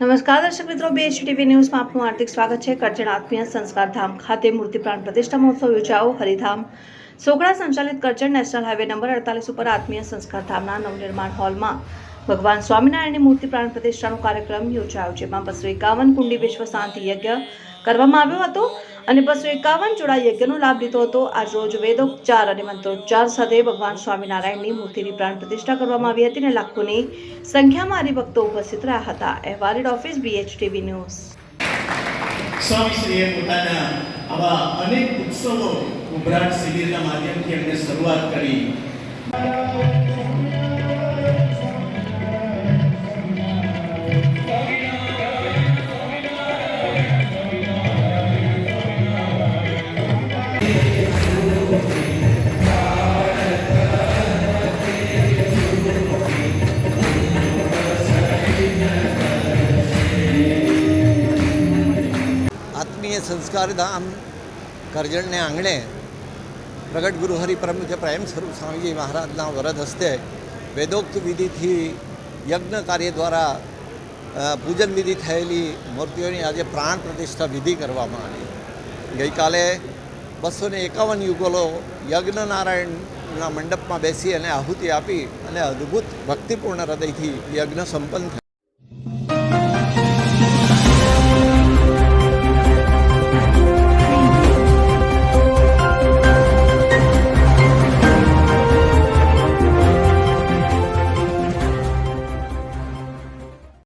નમસ્કાર દર્શક મિત્રો, BHTV ન્યૂઝમાં આપનું હાર્દિક સ્વાગત છે। કરજણ આત્મીય સંસ્કાર ધામ ખાતે મૂર્તિ પ્રાણ પ્રતિષ્ઠા મહોત્સવ યોજાયો। હરિધામ સોગડા સંચાલિત કરજણ નેશનલ હાઈવે નંબર 48 ઉપર આત્મીય સંસ્કાર ધામના નવનિર્માણ હોલમાં ભગવાન સ્વામિનારાયણની મૂર્તિ પ્રાણ પ્રતિષ્ઠાનો કાર્યક્રમ યોજાયો, જેમાં 251 કુંડી વિશ્વ શાંતિ યજ્ઞ કરવામાં આવ્યો હતો અને 251 જોડા યજ્ઞનો લાભ લીધો હતો। આજ રોજ વેદોપચાર અને મંત્રોચ્ચાર સાથે ભગવાન સ્વામિનારાયણની મૂર્તિની પ્રાણ પ્રતિષ્ઠા કરવામાં આવી હતી અને લાખોની સંખ્યામાં હરિભક્તો ઉપસ્થિત રહ્યા હતા। અહેવાલ ઓફિસ BHTV ન્યૂઝ। સ્વામીશ્રીએ પોતાના આવા અનેક ઉત્સવો ઉભરાટ શિબિરના માધ્યમથી એમણે શરૂઆત કરી। आत्मीय संस्कार धाम करजण ने आंगणे प्रगट गुरु हरि परम पूज्य प्रेम स्वरूप स्वामीजी महाराजना वरद हस्ते वेदोक्त विधि थी यज्ञ कार्य द्वारा पूजन विधि थयेली मूर्तिओनी आज प्राण प्रतिष्ठा विधि करवामां आवी। गई काले 251 युगलो यज्ञ नारायणना मंडप में बेसी अने आहुति आपी अने अद्भुत भक्तिपूर्ण हृदयथी यज्ञ संपन्न थयो।